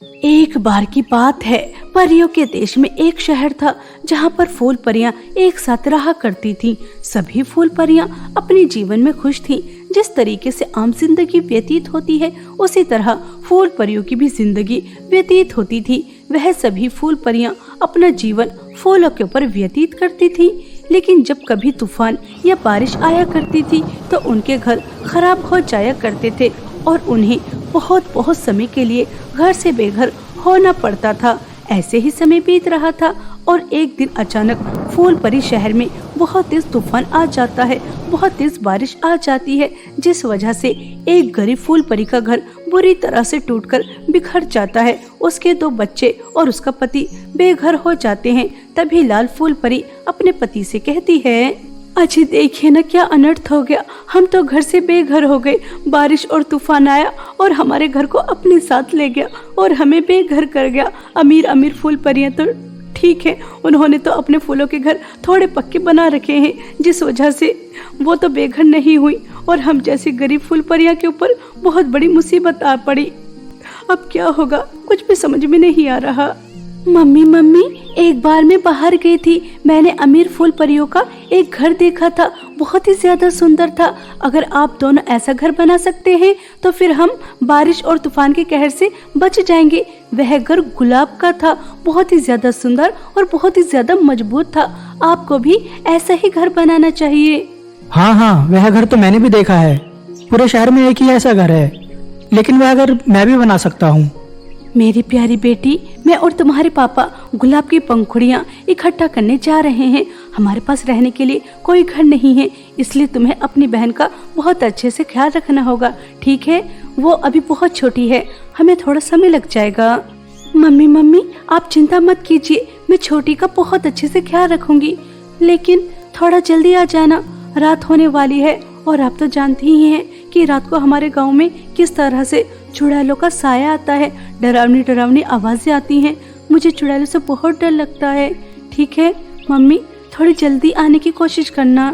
एक बार की बात है, परियों के देश में एक शहर था जहाँ पर फूल परियां एक साथ रहा करती थीं। सभी फूल परियां अपने जीवन में खुश थीं। जिस तरीके से आम जिंदगी व्यतीत होती है, उसी तरह फूल परियों की भी जिंदगी व्यतीत होती थी। वह सभी फूल परियां अपना जीवन फूलों के ऊपर व्यतीत करती थीं। लेकिन जब कभी तूफान या बारिश आया करती थी तो उनके घर खराब हो जाया करते थे और उन्हें बहुत समय के लिए घर से बेघर होना पड़ता था। ऐसे ही समय बीत रहा था और एक दिन अचानक फूल परी शहर में बहुत तेज तूफान आ जाता है, बहुत तेज बारिश आ जाती है, जिस वजह से एक गरीब फूल परी का घर बुरी तरह से टूटकर बिखर जाता है। उसके 2 बच्चे और उसका पति बेघर हो जाते हैं। तभी लाल फूल परी अपने पति से कहती है, अजी देखिए ना, क्या अनर्थ हो गया। हम तो घर से बेघर हो गए। बारिश और तूफान आया और हमारे घर को अपने साथ ले गया और हमें बेघर कर गया। अमीर फूल परियां तो ठीक है, उन्होंने तो अपने फूलों के घर थोड़े पक्के बना रखे हैं, जिस वजह से वो तो बेघर नहीं हुई और हम जैसी गरीब फूल परियां के ऊपर बहुत बड़ी मुसीबत आ पड़ी। अब क्या होगा, कुछ भी समझ में नहीं आ रहा। मम्मी, एक बार मैं बाहर गई थी। मैंने अमीर फूल परियों का एक घर देखा था, बहुत ही ज्यादा सुंदर था। अगर आप दोनों ऐसा घर बना सकते हैं तो फिर हम बारिश और तूफान के कहर से बच जाएंगे। वह घर गुलाब का था, बहुत ही ज्यादा सुंदर और बहुत ही ज्यादा मजबूत था। आपको भी ऐसा ही घर बनाना चाहिए। हाँ, वह घर तो मैंने भी देखा है। पूरे शहर में एक ही ऐसा घर है, लेकिन वह घर मैं भी बना सकता हूँ। मेरी प्यारी बेटी, मैं और तुम्हारे पापा गुलाब की पंखुड़ियाँ इकट्ठा करने जा रहे हैं। हमारे पास रहने के लिए कोई घर नहीं है, इसलिए तुम्हें अपनी बहन का बहुत अच्छे से ख्याल रखना होगा, ठीक है? वो अभी बहुत छोटी है, हमें थोड़ा समय लग जाएगा। मम्मी, आप चिंता मत कीजिए, मैं छोटी का बहुत अच्छे से ख्याल रखूंगी। लेकिन थोड़ा जल्दी आ जाना, रात होने वाली है और आप तो जानती ही हैं कि रात को हमारे गाँव में किस तरह से चुड़ैलों का साया आता है। डरावनी आवाजें आती हैं। मुझे चुड़ैलों से बहुत डर लगता है। ठीक है मम्मी, थोड़ी जल्दी आने की कोशिश करना।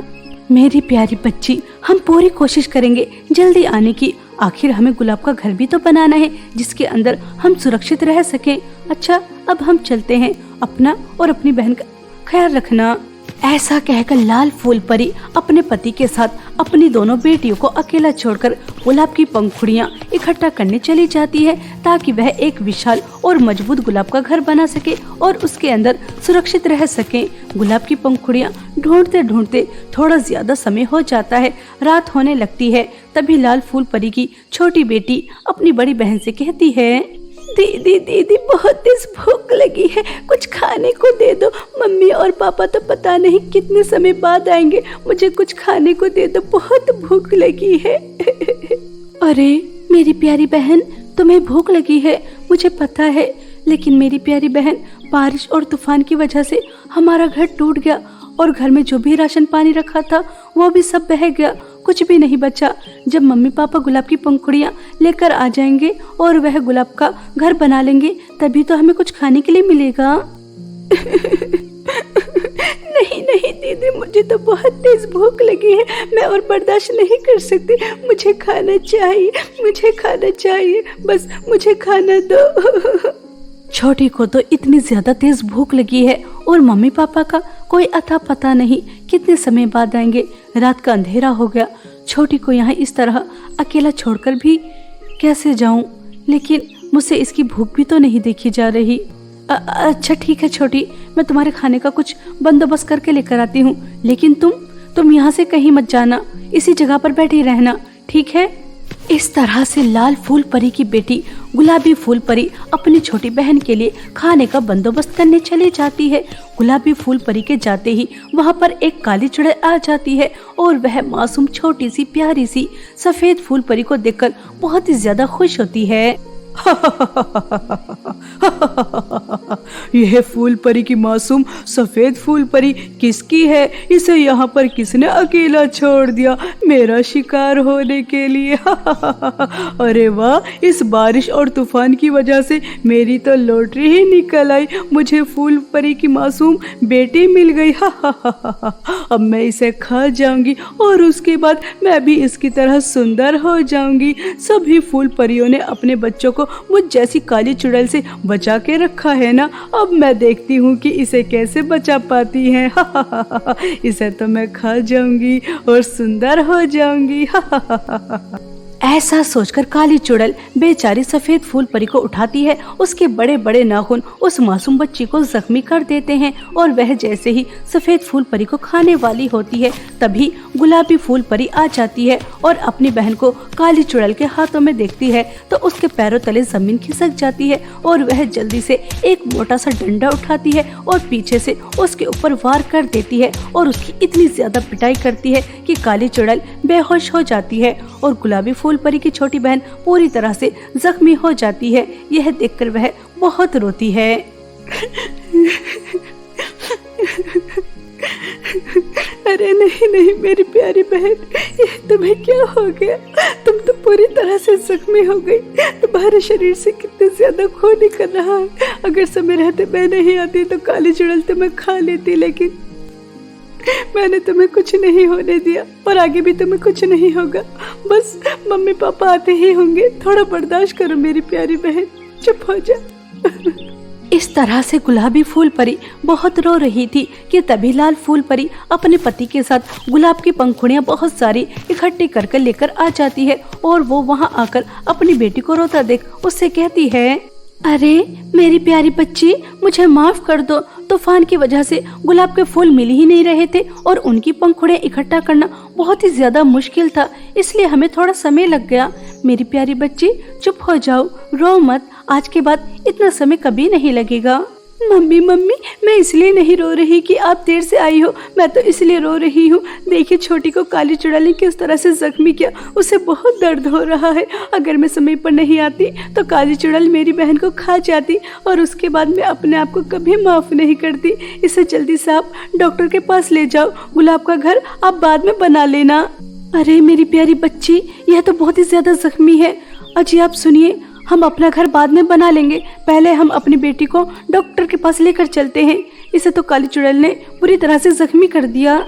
मेरी प्यारी बच्ची, हम पूरी कोशिश करेंगे जल्दी आने की। आखिर हमें गुलाब का घर भी तो बनाना है जिसके अंदर हम सुरक्षित रह सकें। अच्छा, अब हम चलते हैं। अपना और अपनी बहन का ख्याल रखना। ऐसा कहकर लाल फूल परी अपने पति के साथ अपनी दोनों बेटियों को अकेला छोड़कर गुलाब की पंखुड़ियाँ इकट्ठा करने चली जाती है, ताकि वह एक विशाल और मजबूत गुलाब का घर बना सके और उसके अंदर सुरक्षित रह सके। गुलाब की पंखुड़ियाँ ढूंढते थोड़ा ज्यादा समय हो जाता है। रात होने लगती है। तभी लाल फूल परी की छोटी बेटी अपनी बड़ी बहन से कहती है, दीदी, बहुत तेज भूख लगी है, कुछ खाने को दे दो। मम्मी और पापा तो पता नहीं कितने समय बाद आएंगे, मुझे कुछ खाने को दे दो, बहुत भूख लगी है। अरे मेरी प्यारी बहन, तुम्हें भूख लगी है, मुझे पता है, लेकिन मेरी प्यारी बहन, बारिश और तूफान की वजह से हमारा घर टूट गया और घर में जो भी राशन पानी रखा था वो भी सब बह गया, कुछ भी नहीं बचा। जब मम्मी पापा गुलाब की पंखुड़ियाँ लेकर आ जाएंगे और वह गुलाब का घर बना लेंगे, तभी तो हमें कुछ खाने के लिए मिलेगा। नहीं दीदी, मुझे तो बहुत तेज भूख लगी है, मैं और बर्दाश्त नहीं कर सकती। मुझे खाना चाहिए, बस मुझे खाना दो। छोटी को तो इतनी ज्यादा तेज भूख लगी है और मम्मी पापा का कोई अता पता नहीं कितने समय बाद आएंगे। रात का अंधेरा हो गया। छोटी को यहाँ इस तरह अकेला छोड़कर भी कैसे जाऊं? लेकिन मुझसे इसकी भूख भी तो नहीं देखी जा रही। अच्छा ठीक है छोटी, मैं तुम्हारे खाने का कुछ बंदोबस्त करके लेकर आती हूँ, लेकिन तुम यहाँ से कहीं मत जाना, इसी जगह पर बैठी रहना, ठीक है? इस तरह से लाल फूल परी की बेटी गुलाबी फूल परी अपनी छोटी बहन के लिए खाने का बंदोबस्त करने चली जाती है। गुलाबी फूल परी के जाते ही वहाँ पर एक काली चुड़ैल आ जाती है और वह मासूम छोटी सी प्यारी सी सफेद फूल परी को देखकर बहुत ही ज्यादा खुश होती है। यह फूल परी की मासूम सफेद फूल परी किसकी है? इसे यहाँ पर किसने अकेला छोड़ दिया मेरा शिकार होने के लिए? अरे वाह, इस बारिश और तूफान की वजह से मेरी तो लॉटरी ही निकल आई। मुझे फूल परी की मासूम बेटी मिल गई। अब मैं इसे खा जाऊंगी और उसके बाद मैं भी इसकी तरह सुंदर हो जाऊंगी। सभी फूल परियों ने अपने बच्चों को मुझ जैसी काली चुड़ैल से बचा के रखा है ना। अब मैं देखती हूँ कि इसे कैसे बचा पाती हैं। इसे तो मैं खा जाऊंगी और सुंदर हो जाऊंगी। ऐसा सोचकर काली चुड़ैल बेचारी सफेद फूल परी को उठाती है। उसके बड़े बड़े नाखून उस मासूम बच्ची को जख्मी कर देते हैं और वह जैसे ही सफेद फूल परी को खाने वाली होती है तभी गुलाबी फूल परी आ जाती है और अपनी बहन को काली चुड़ैल के हाथों में देखती है तो उसके पैरों तले जमीन खिसक जाती है और वह जल्दी से एक मोटा सा डंडा उठाती है और पीछे से उसके ऊपर वार कर देती है और उसकी इतनी ज्यादा पिटाई करती है कि काली चुड़ैल बेहोश हो जाती है और गुलाबी फूल परी की छोटी बहन पूरी तरह से जख्मी हो जाती है। यह देखकर वह बहुत रोती है। अरे नहीं नहीं मेरी प्यारी बहन, ये तुम्हें क्या हो गया? तुम तो पूरी तरह से जख्मी हो गई। तुम्हारे शरीर से कितने ज्यादा खून निकल रहा है। अगर समय रहते मैं नहीं आती तो काली चुड़ैल तुम्हें खा लेती, लेकिन मैंने तुम्हें कुछ नहीं होने दिया और आगे भी तुम्हें कुछ नहीं होगा। बस मम्मी पापा आते ही होंगे, थोड़ा बर्दाश्त करो मेरी प्यारी बहन, चुप हो जा। इस तरह से गुलाबी फूल परी बहुत रो रही थी कि तभी लाल फूल परी अपने पति के साथ गुलाब की पंखुड़ियां बहुत सारी इकट्ठी करके लेकर आ जाती है और वो वहां आकर अपनी बेटी को रोता देख उससे कहती है, अरे मेरी प्यारी बच्ची, मुझे माफ कर दो। तूफान की वजह से गुलाब के फूल मिल ही नहीं रहे थे और उनकी पंखुड़ियां इकट्ठा करना बहुत ही ज्यादा मुश्किल था, इसलिए हमें थोड़ा समय लग गया। मेरी प्यारी बच्ची चुप हो जाओ, रो मत। आज के बाद इतना समय कभी नहीं लगेगा। मम्मी मैं इसलिए नहीं रो रही कि आप देर से आई हो, मैं तो इसलिए रो रही हूँ। देखिए छोटी को काली चुड़ैल ने किस तरह से जख्मी किया, उसे बहुत दर्द हो रहा है। अगर मैं समय पर नहीं आती तो काली चुड़ैल मेरी बहन को खा जाती और उसके बाद मैं अपने आप को कभी माफ नहीं करती। इसे जल्दी से आप डॉक्टर के पास ले जाओ। गुलाब का घर आप बाद में बना लेना। अरे मेरी प्यारी बच्ची, यह तो बहुत ही ज्यादा जख्मी है। अजी आप सुनिए, हम अपना घर बाद में बना लेंगे, पहले हम अपनी बेटी को डॉक्टर के पास लेकर चलते हैं। इसे तो काली चुड़ैल ने पूरी तरह से जख्मी कर दिया।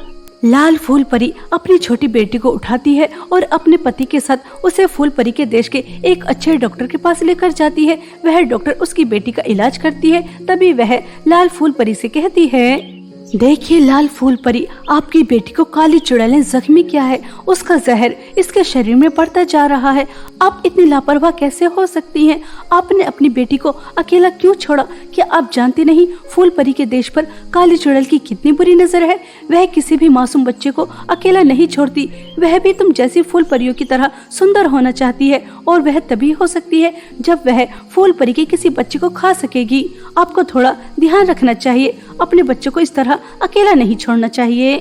लाल फूल परी अपनी छोटी बेटी को उठाती है और अपने पति के साथ उसे फूल परी के देश के एक अच्छे डॉक्टर के पास लेकर जाती है। वह डॉक्टर उसकी बेटी का इलाज करती है। तभी वह लाल फूल परी से कहती है, देखिए लाल फूल परी, आपकी बेटी को काली चुड़ैल ने जख्मी किया है। उसका जहर इसके शरीर में बढ़ता जा रहा है। आप इतनी लापरवाह कैसे हो सकती हैं? आपने अपनी बेटी को अकेला क्यों छोड़ा? क्या आप जानती नहीं फूल परी के देश पर काली चुड़ैल की कितनी बुरी नजर है? वह किसी भी मासूम बच्चे को अकेला नहीं छोड़ती। वह भी तुम जैसी फूल परियों की तरह सुंदर होना चाहती है और वह तभी हो सकती है जब वह फूल परी के किसी बच्चे को खा सकेगी। आपको थोड़ा ध्यान रखना चाहिए, अपने बच्चों को इस तरह अकेला नहीं छोड़ना चाहिए।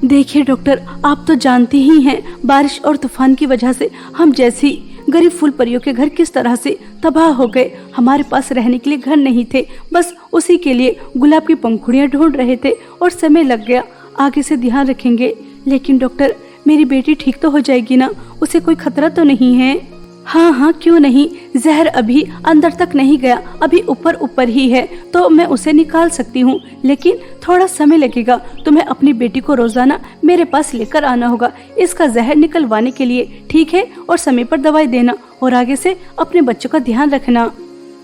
देखिए डॉक्टर, आप तो जानती ही हैं बारिश और तूफान की वजह से हम जैसी गरीब फूल परियों के घर किस तरह से तबाह हो गए। हमारे पास रहने के लिए घर नहीं थे, बस उसी के लिए गुलाब की पंखुड़ियां ढूंढ रहे थे और समय लग गया। आगे से ध्यान रखेंगे। लेकिन डॉक्टर, मेरी बेटी ठीक तो हो जाएगी ना? उसे कोई खतरा तो नहीं है? हाँ क्यों नहीं, जहर अभी अंदर तक नहीं गया, अभी ऊपर ऊपर ही है, तो मैं उसे निकाल सकती हूँ, लेकिन थोड़ा समय लगेगा। तुम्हें अपनी बेटी को रोजाना मेरे पास लेकर आना होगा इसका जहर निकलवाने के लिए, ठीक है? और समय पर दवाई देना और आगे से अपने बच्चों का ध्यान रखना।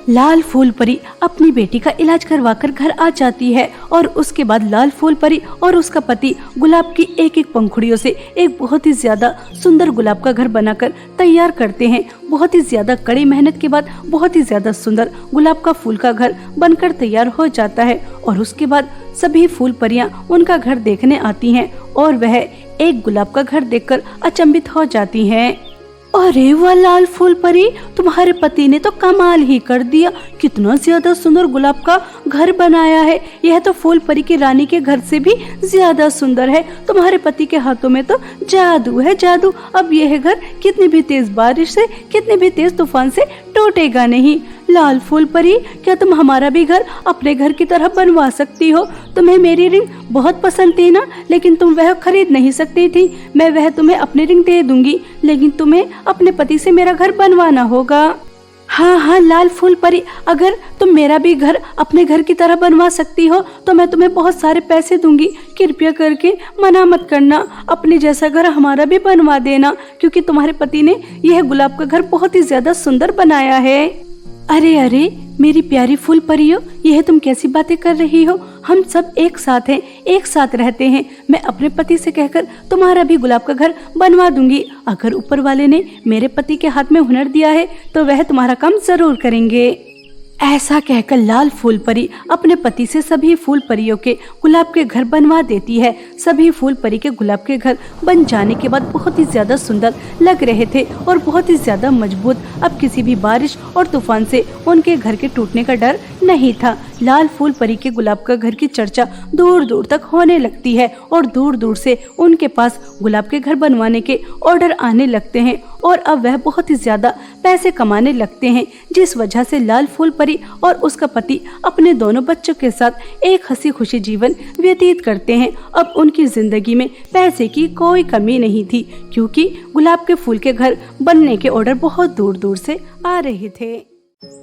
लाल फूल परी अपनी बेटी का इलाज करवाकर घर आ जाती है और उसके बाद लाल फूल परी और उसका पति गुलाब की एक एक पंखुड़ियों से एक बहुत ही ज्यादा सुंदर गुलाब का घर बनाकर तैयार करते हैं। बहुत ही ज्यादा कड़ी मेहनत के बाद बहुत ही ज्यादा सुंदर गुलाब का फूल का घर बनकर तैयार हो जाता है और उसके बाद सभी फूल परियां उनका घर देखने आती हैं और वह एक गुलाब का घर देखकर अचंभित हो जाती हैं। अरे वाह लाल फूल परी, तुम्हारे पति ने तो कमाल ही कर दिया। कितना ज्यादा सुंदर गुलाब का घर बनाया है। यह तो फूल परी की रानी के घर से भी ज्यादा सुंदर है। तुम्हारे पति के हाथों में तो जादू है, जादू। अब यह घर कितनी भी तेज बारिश से, कितनी भी तेज तूफान से टूटेगा नहीं। लाल फूल परी, क्या तुम हमारा भी घर अपने घर की तरह बनवा सकती हो? तुम्हें मेरी रिंग बहुत पसंद थी ना, लेकिन तुम वह खरीद नहीं सकती थी। मैं वह तुम्हें अपनी रिंग दे दूंगी, लेकिन तुम्हें अपने पति से मेरा घर बनवाना होगा। हाँ हाँ लाल फूल परी, अगर तुम मेरा भी घर अपने घर की तरह बनवा सकती हो तो मैं तुम्हें बहुत सारे पैसे दूंगी। कृपया करके मना मत करना, अपने जैसा घर हमारा भी बनवा देना, क्योंकि तुम्हारे पति ने यह गुलाब का घर बहुत ही ज्यादा सुंदर बनाया है। अरे अरे मेरी प्यारी फूल परियों, यह तुम कैसी बातें कर रही हो? हम सब एक साथ हैं, एक साथ रहते हैं। मैं अपने पति से कहकर तुम्हारा भी गुलाब का घर बनवा दूंगी। अगर ऊपर वाले ने मेरे पति के हाथ में हुनर दिया है तो वह तुम्हारा काम जरूर करेंगे। ऐसा कहकर लाल फूल परी अपने पति से सभी फूल परियों के गुलाब के घर बनवा देती है। सभी फूल परी के गुलाब के घर बन जाने के बाद बहुत ही ज्यादा सुंदर लग रहे थे और बहुत ही ज्यादा मजबूत। अब किसी भी बारिश और तूफान से उनके घर के टूटने का डर नहीं था। लाल फूल परी के गुलाब का घर की चर्चा दूर दूर तक होने लगती है और दूर दूर से उनके पास गुलाब के घर बनवाने के ऑर्डर आने लगते हैं और अब वह बहुत ही ज्यादा पैसे कमाने लगते हैं, जिस वजह से लाल फूल परी और उसका पति अपने दोनों बच्चों के साथ एक हंसी खुशी जीवन व्यतीत करते हैं। अब उनकी जिंदगी में पैसे की कोई कमी नहीं थी, क्योंकि गुलाब के फूल के घर बनने के ऑर्डर बहुत दूर दूर से आ रहे थे।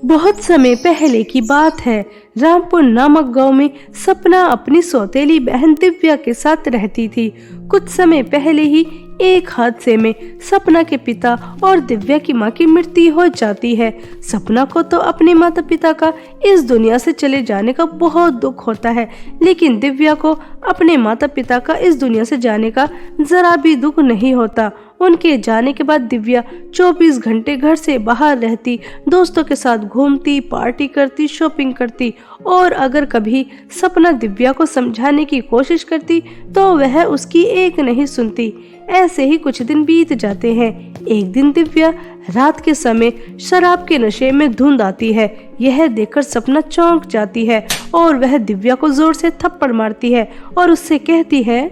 बहुत समय पहले की बात है। रामपुर नामक गांव में सपना अपनी सौतेली बहन दिव्या के साथ रहती थी। कुछ समय पहले ही एक हादसे में सपना के पिता और दिव्या की मां की मृत्यु हो जाती है। सपना को तो अपने माता पिता का इस दुनिया से चले जाने का बहुत दुख होता है, लेकिन दिव्या को अपने माता पिता का इस दुनिया से जाने का जरा भी दुख नहीं होता। उनके जाने के बाद दिव्या 24 घंटे घर से बाहर रहती, दोस्तों के साथ घूमती, पार्टी करती, शॉपिंग करती और अगर कभी सपना दिव्या को समझाने की कोशिश करती तो वह उसकी एक नहीं सुनती। ऐसे ही कुछ दिन बीत जाते हैं। एक दिन दिव्या रात के समय शराब के नशे में धुंध आती है। यह देखकर सपना चौंक जाती है और वह दिव्या को जोर से थप्पड़ मारती है और उससे कहती है,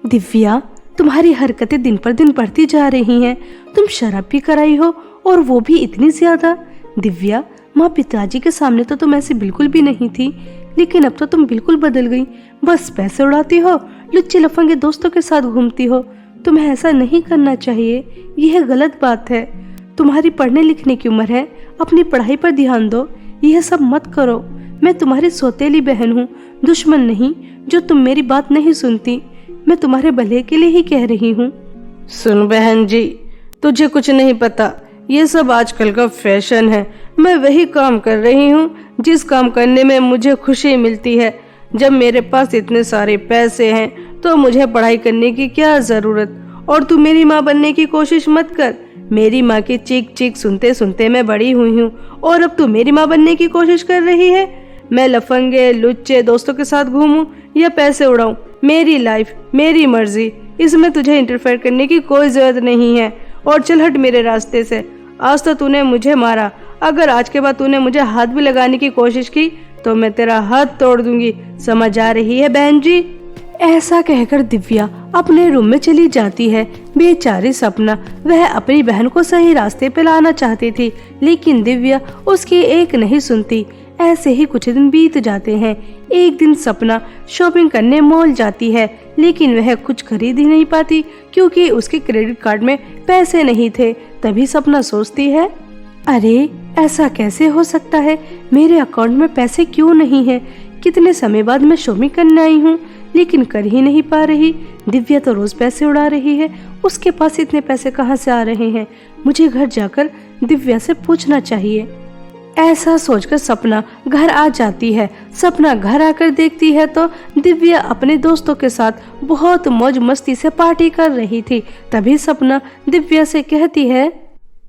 दिव्या, तुम्हारी हरकतें दिन पर दिन बढ़ती जा रही हैं। तुम शराब भी कराई हो और वो भी इतनी ज्यादा। दिव्या, माँ पिताजी के सामने तो तुम ऐसी बिल्कुल भी नहीं थी, लेकिन अब तो तुम बिल्कुल बदल गई। बस पैसे उड़ाती हो, लुच्चे लफंगे दोस्तों के साथ घूमती हो। तुम्हें ऐसा नहीं करना चाहिए, यह गलत बात है। तुम्हारी पढ़ने लिखने की उम्र है, अपनी पढ़ाई पर ध्यान दो। यह सब मत करो। मैं तुम्हारी सौतेली बहन हूँ, दुश्मन नहीं जो तुम मेरी बात नहीं सुनती। मैं तुम्हारे भले के लिए ही कह रही हूँ। सुन बहन जी, तुझे कुछ नहीं पता, ये सब आजकल का फैशन है। मैं वही काम कर रही हूँ जिस काम करने में मुझे खुशी मिलती है। जब मेरे पास इतने सारे पैसे हैं तो मुझे पढ़ाई करने की क्या जरूरत। और तू मेरी माँ बनने की कोशिश मत कर। मेरी माँ की चीख चीख सुनते सुनते मैं बड़ी हुई हूँ और अब तू मेरी माँ बनने की कोशिश कर रही है। मैं लफंगे लुच्चे दोस्तों के साथ घूमूं या पैसे उड़ाऊं, मेरी लाइफ, मेरी मर्जी। इसमें तुझे इंटरफेयर करने की कोई जरूरत नहीं है। और चल हट मेरे रास्ते से। आज तो तूने मुझे मारा, अगर आज के बाद तूने मुझे हाथ भी लगाने की कोशिश की तो मैं तेरा हाथ तोड़ दूंगी। समझ आ रही है बहन जी? ऐसा कहकर दिव्या अपने रूम में चली जाती है। बेचारी सपना, वह अपनी बहन को सही रास्ते पे लाना चाहती थी, लेकिन दिव्या उसकी एक नहीं सुनती। ऐसे ही कुछ दिन बीत जाते हैं। एक दिन सपना शॉपिंग करने मॉल जाती है, लेकिन वह कुछ खरीद ही नहीं पाती क्योंकि उसके क्रेडिट कार्ड में पैसे नहीं थे। तभी सपना सोचती है, अरे ऐसा कैसे हो सकता है, मेरे अकाउंट में पैसे क्यों नहीं है। कितने समय बाद मैं शॉपिंग करने आई हूँ, लेकिन कर ही नहीं पा रही। दिव्या तो रोज पैसे उड़ा रही है, उसके पास इतने पैसे कहाँ से आ रहे हैं। मुझे घर जाकर दिव्या से पूछना चाहिए। ऐसा सोचकर सपना घर आ जाती है। सपना घर आकर देखती है तो दिव्या अपने दोस्तों के साथ बहुत मौज मस्ती से पार्टी कर रही थी। तभी सपना दिव्या से कहती है,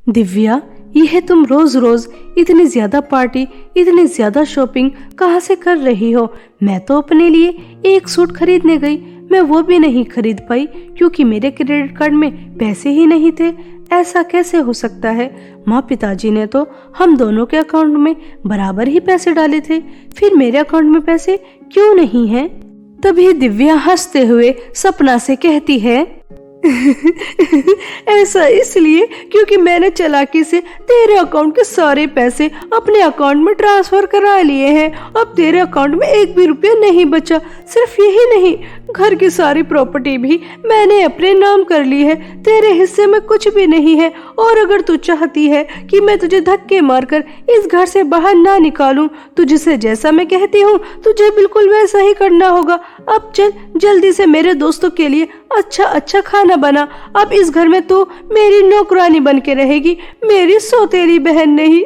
दिव्या, यह तुम रोज रोज इतनी ज्यादा पार्टी, इतनी ज्यादा शॉपिंग कहाँ से कर रही हो। मैं तो अपने लिए एक सूट खरीदने गई, मैं वो भी नहीं खरीद पाई क्योंकि मेरे क्रेडिट कार्ड में पैसे ही नहीं थे। ऐसा कैसे हो सकता है? माँ पिताजी ने तो हम दोनों के अकाउंट में बराबर ही पैसे डाले थे, फिर मेरे अकाउंट में पैसे क्यों नहीं हैं? तभी दिव्या हंसते हुए सपना से कहती है, ऐसा इसलिए क्योंकि मैंने चालाकी से तेरे अकाउंट के सारे पैसे अपने अकाउंट में ट्रांसफर करा लिए हैं। अब तेरे अकाउंट में एक भी रुपया नहीं बचा। सिर्फ यही नहीं, घर की सारी प्रॉपर्टी भी मैंने अपने नाम कर ली है। तेरे हिस्से में कुछ भी नहीं है। और अगर तू चाहती है कि मैं तुझे धक्के मारकर इस घर से बाहर ना निकालूं, तुझसे जैसा मैं कहती हूँ तुझे बिल्कुल वैसा ही करना होगा। अब चल जल्दी से मेरे दोस्तों के लिए अच्छा अच्छा खाना बना। अब इस घर में तू मेरी नौकरानी बन के रहेगी, मेरी सौतेली बहन नहीं।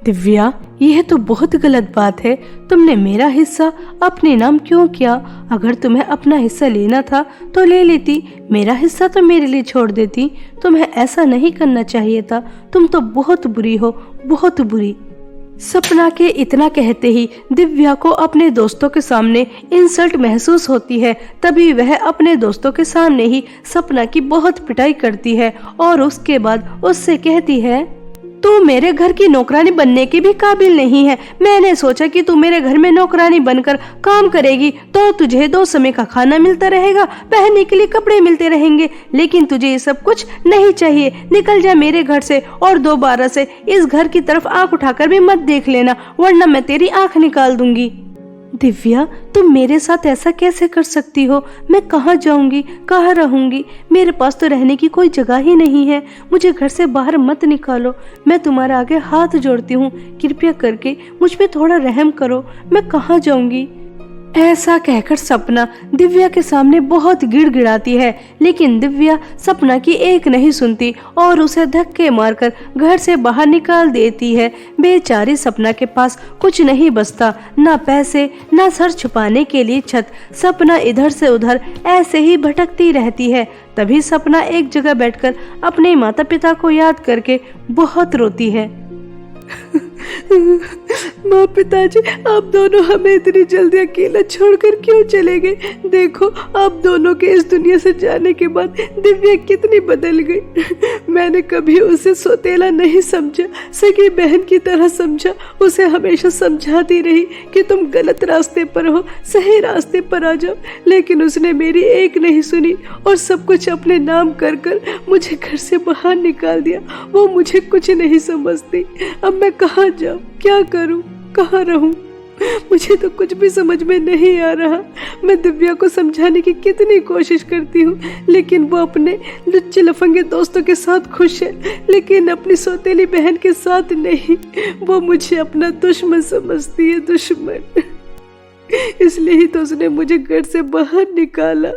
दिव्या, यह तो बहुत गलत बात है। तुमने मेरा हिस्सा अपने नाम क्यों किया? अगर तुम्हें अपना हिस्सा लेना था तो ले लेती, मेरा हिस्सा तो मेरे लिए छोड़ देती। तुम्हें ऐसा नहीं करना चाहिए था। तुम तो बहुत बुरी हो, बहुत बुरी। सपना के इतना कहते ही दिव्या को अपने दोस्तों के सामने इंसल्ट महसूस होती है। तभी वह अपने दोस्तों के सामने ही सपना की बहुत पिटाई करती है और उसके बाद उससे कहती है, तू मेरे घर की नौकरानी बनने की भी काबिल नहीं है। मैंने सोचा कि तू मेरे घर में नौकरानी बनकर काम करेगी तो तुझे 2 समय का खाना मिलता रहेगा, पहनने के लिए कपड़े मिलते रहेंगे, लेकिन तुझे ये सब कुछ नहीं चाहिए। निकल जा मेरे घर से और दोबारा से इस घर की तरफ आंख उठाकर भी मत देख लेना, वरना मैं तेरी आंख निकाल दूंगी। दिव्या, तुम मेरे साथ ऐसा कैसे कर सकती हो? मैं कहाँ जाऊंगी, कहाँ रहूंगी? मेरे पास तो रहने की कोई जगह ही नहीं है। मुझे घर से बाहर मत निकालो। मैं तुम्हारे आगे हाथ जोड़ती हूँ, कृपया करके मुझ पे थोड़ा रहम करो। मैं कहाँ जाऊंगी? ऐसा कहकर सपना दिव्या के सामने बहुत गिड़गिड़ाती है, लेकिन दिव्या सपना की एक नहीं सुनती और उसे धक्के मारकर घर से बाहर निकाल देती है। बेचारी सपना के पास कुछ नहीं बचता, ना पैसे, ना सर छुपाने के लिए छत। सपना इधर से उधर ऐसे ही भटकती रहती है। तभी सपना एक जगह बैठकर अपने माता पिता को याद करके बहुत रोती है। माँ, पिताजी, आप दोनों हमें इतनी जल्दी अकेला छोड़कर क्यों चले गए? देखो, आप दोनों के इस दुनिया से जाने के बाद दिव्या कितनी बदल गई। मैंने कभी उसे सौतेला नहीं समझा, सगी बहन की तरह समझा। उसे हमेशा समझाती रही कि तुम गलत रास्ते पर हो, सही रास्ते पर आ जाओ, लेकिन उसने मेरी एक नहीं सुनी और सब कुछ अपने नाम कर कर मुझे घर से बाहर निकाल दिया। वो मुझे कुछ नहीं समझती। अब मैं कहाँ जाऊँ, क्या करूँ, कहाँ रहूं? मुझे तो कुछ भी समझ में नहीं आ रहा। मैं दिव्या को समझाने की कितनी कोशिश करती हूँ, लेकिन वो अपने लुच्चे लफंगे दोस्तों के साथ खुश है, लेकिन अपनी सौतेली बहन के साथ नहीं। वो मुझे अपना दुश्मन समझती है, दुश्मन। इसलिए ही तो उसने मुझे घर से बाहर निकाला।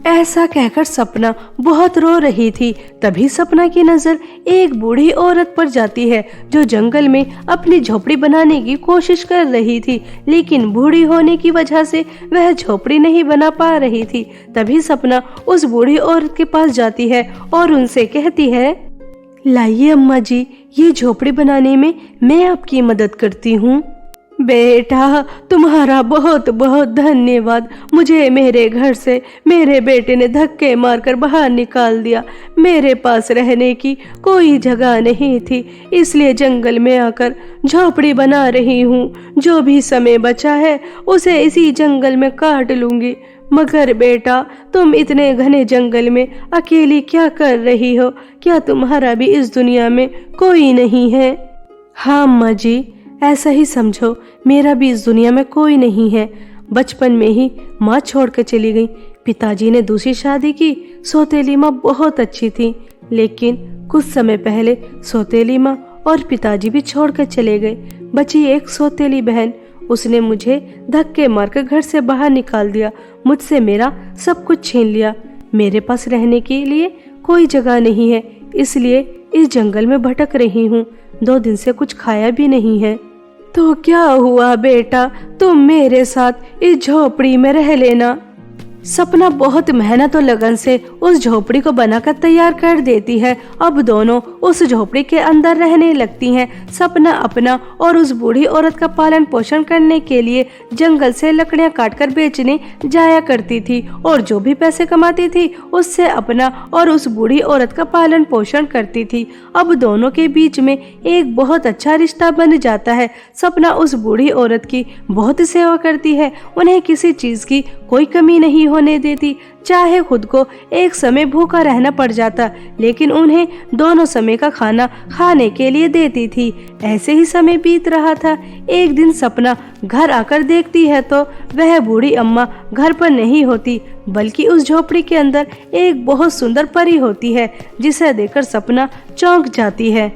ऐसा कहकर सपना बहुत रो रही थी। तभी सपना की नजर एक बूढ़ी औरत पर जाती है जो जंगल में अपनी झोपड़ी बनाने की कोशिश कर रही थी, लेकिन बूढ़ी होने की वजह से वह झोपड़ी नहीं बना पा रही थी। तभी सपना उस बूढ़ी औरत के पास जाती है और उनसे कहती है, लाइए अम्मा जी, ये झोपड़ी बनाने में मैं आपकी मदद करती हूँ। बेटा, तुम्हारा बहुत बहुत धन्यवाद। मुझे मेरे घर से मेरे बेटे ने धक्के मारकर बाहर निकाल दिया। मेरे पास रहने की कोई जगह नहीं थी, इसलिए जंगल में आकर झोपड़ी बना रही हूँ। जो भी समय बचा है उसे इसी जंगल में काट लूंगी। मगर बेटा, तुम इतने घने जंगल में अकेली क्या कर रही हो? क्या तुम्हारा भी इस दुनिया में कोई नहीं है? हाँ अम्मा जी, ऐसा ही समझो, मेरा भी इस दुनिया में कोई नहीं है। बचपन में ही माँ छोड़कर चली गई। पिताजी ने दूसरी शादी की। सौतेली माँ बहुत अच्छी थी, लेकिन कुछ समय पहले सौतेली माँ और पिताजी भी छोड़कर चले गए। बची एक सौतेली बहन, उसने मुझे धक्के मारकर घर से बाहर निकाल दिया, मुझसे मेरा सब कुछ छीन लिया। मेरे पास रहने के लिए कोई जगह नहीं है, इसलिए इस जंगल में भटक रही हूँ। 2 दिन से कुछ खाया भी नहीं है। तो क्या हुआ बेटा, तुम मेरे साथ इस झोपड़ी में रह लेना। सपना बहुत मेहनत और लगन से उस झोपड़ी को बनाकर तैयार कर देती है। अब दोनों उस झोपड़ी के अंदर रहने लगती हैं। सपना अपना और उस बूढ़ी औरत का पालन पोषण करने के लिए जंगल से लकड़ियां काटकर बेचने जाया करती थी और जो भी पैसे कमाती थी उससे अपना और उस बूढ़ी औरत का पालन पोषण करती थी। अब दोनों के बीच में एक बहुत अच्छा रिश्ता बन जाता है। सपना उस बूढ़ी औरत की बहुत सेवा करती है, उन्हें किसी चीज की कोई कमी नहीं होने देती। चाहे खुद को एक समय भूखा रहना पड़ जाता, लेकिन उन्हें दोनों समय का खाना खाने के लिए देती थी। ऐसे ही समय बीत रहा था। एक दिन सपना घर आकर देखती है तो वह बूढ़ी अम्मा घर पर नहीं होती, बल्कि उस झोपड़ी के अंदर एक बहुत सुंदर परी होती है, जिसे देखकर सपना चौंक जाती है।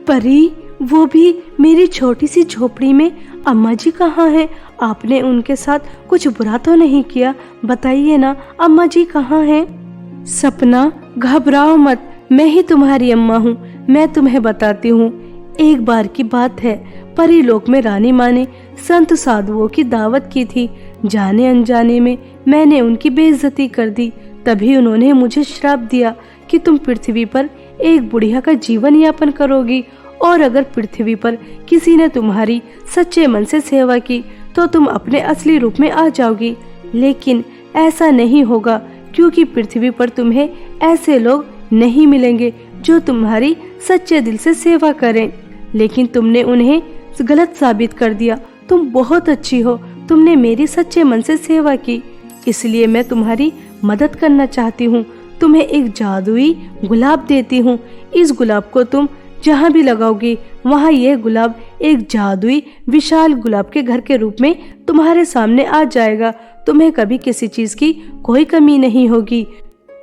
परी, वो भी मेरी छोटी सी झोपड़ी में? अम्मा जी कहाँ हैं? आपने उनके साथ कुछ बुरा तो नहीं किया? बताइए ना, अम्मा जी कहाँ हैं? सपना, घबराओ मत, मैं ही तुम्हारी अम्मा हूँ। मैं तुम्हें बताती हूँ। एक बार की बात है, परीलोक में रानी माँ ने संत साधुओं की दावत की थी। जाने अनजाने में मैंने उनकी बेइज्जती कर दी। तभी उन्होंने मुझे श्राप दिया कि तुम पृथ्वी पर एक बुढ़िया का जीवन यापन करोगी, और अगर पृथ्वी पर किसी ने तुम्हारी सच्चे मन से सेवा की तो तुम अपने असली रूप में आ जाओगी। लेकिन ऐसा नहीं होगा, क्योंकि पृथ्वी पर तुम्हें ऐसे लोग नहीं मिलेंगे जो तुम्हारी सच्चे दिल से सेवा करें। लेकिन तुमने उन्हें गलत साबित कर दिया। तुम बहुत अच्छी हो, तुमने मेरी सच्चे मन से सेवा की, इसलिए मैं तुम्हारी मदद करना चाहती हूँ। तुम्हें एक जादुई गुलाब देती हूँ। इस गुलाब को तुम जहाँ भी लगाओगी, वहाँ यह गुलाब एक जादुई विशाल गुलाब के घर के रूप में तुम्हारे सामने आ जाएगा। तुम्हें कभी किसी चीज की कोई कमी नहीं होगी।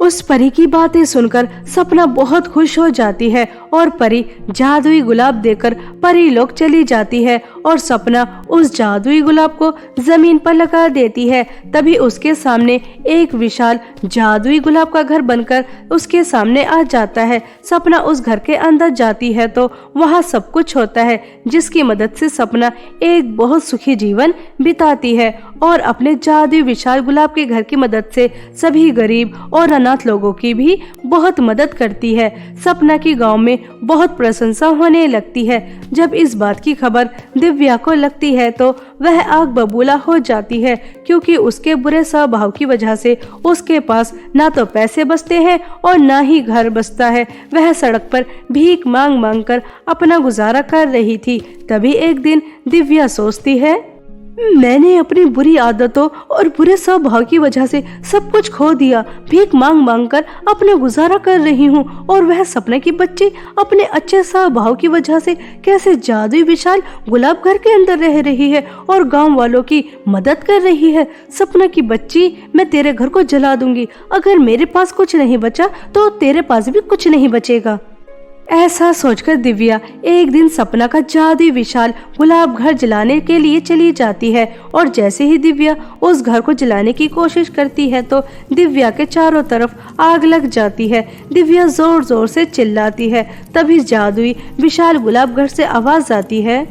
उस परी की बातें सुनकर सपना बहुत खुश हो जाती है और परी जादुई गुलाब देकर परीलोक चली जाती है और सपना उस जादुई गुलाब को जमीन पर लगा देती है। तभी उसके सामने एक विशाल जादुई गुलाब का घर बनकर उसके सामने आ जाता है। सपना उस घर के अंदर जाती है तो वहाँ सब कुछ होता है, जिसकी मदद से सपना एक बहुत सुखी जीवन बिताती है और अपने जादुई विशाल गुलाब के घर की मदद से सभी गरीब और अनाथ लोगों की भी बहुत मदद करती है। सपना की गांव में बहुत प्रशंसा होने लगती है। जब इस बात की खबर दिव्या को लगती है तो वह आग बबूला हो जाती है, क्योंकि उसके बुरे स्वभाव की वजह से उसके पास ना तो पैसे बचते हैं और ना ही घर बचता है। वह सड़क पर भीख मांग मांग कर अपना गुजारा कर रही थी। तभी एक दिन दिव्या सोचती है, मैंने अपनी बुरी आदतों और बुरे स्वभाव की वजह से सब कुछ खो दिया। भीख मांग मांग कर अपना गुजारा कर रही हूँ और वह सपना की बच्ची अपने अच्छे स्वभाव की वजह से कैसे जादुई विशाल गुलाब घर के अंदर रह रही है और गांव वालों की मदद कर रही है। सपना की बच्ची, मैं तेरे घर को जला दूंगी। अगर मेरे पास कुछ नहीं बचा तो तेरे पास भी कुछ नहीं बचेगा। ऐसा सोचकर दिव्या एक दिन सपना का जादुई विशाल गुलाब घर जलाने के लिए चली जाती है और जैसे ही दिव्या उस घर को जलाने की कोशिश करती है तो दिव्या के चारों तरफ आग लग जाती है। दिव्या जोर जोर से चिल्लाती है। तभी जादुई विशाल गुलाब घर से आवाज आती है,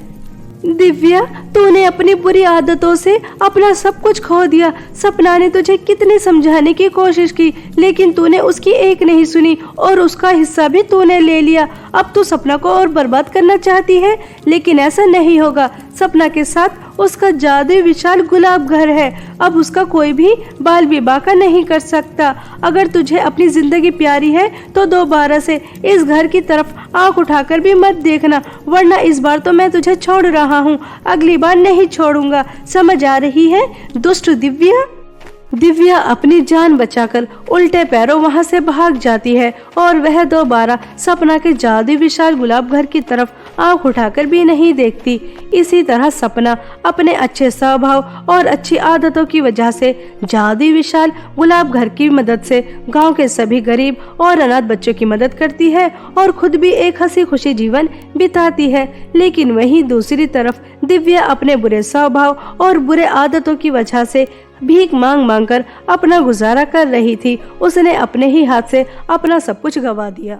दिव्या, तूने अपनी बुरी आदतों से अपना सब कुछ खो दिया। सपना ने तुझे कितने समझाने की कोशिश की, लेकिन तूने उसकी एक नहीं सुनी और उसका हिस्सा भी तूने ले लिया। अब तू सपना को और बर्बाद करना चाहती है, लेकिन ऐसा नहीं होगा। सपना के साथ उसका जादुई विशाल गुलाब घर है। अब उसका कोई भी बाल विवाह का नहीं कर सकता। अगर तुझे अपनी जिंदगी प्यारी है तो दोबारा से इस घर की तरफ आंख उठाकर भी मत देखना, वरना इस बार तो मैं तुझे छोड़ रहा हूँ, अगली बार नहीं छोड़ूंगा। समझ आ रही है दुष्ट दिव्या? दिव्या अपनी जान बचाकर उल्टे पैरों वहां से भाग जाती है और वह दोबारा सपना के जादुई विशाल गुलाब घर की तरफ आंख उठाकर भी नहीं देखती। इसी तरह सपना अपने अच्छे स्वभाव और अच्छी आदतों की वजह से जादुई विशाल गुलाब घर की मदद से गांव के सभी गरीब और अनाथ बच्चों की मदद करती है और खुद भी एक हंसी खुशी जीवन बिताती है। लेकिन वहीं दूसरी तरफ दिव्या अपने बुरे स्वभाव और बुरे आदतों की वजह से भीख मांग मांग कर अपना गुजारा कर रही थी। उसने अपने ही हाथ से अपना सब कुछ गंवा दिया।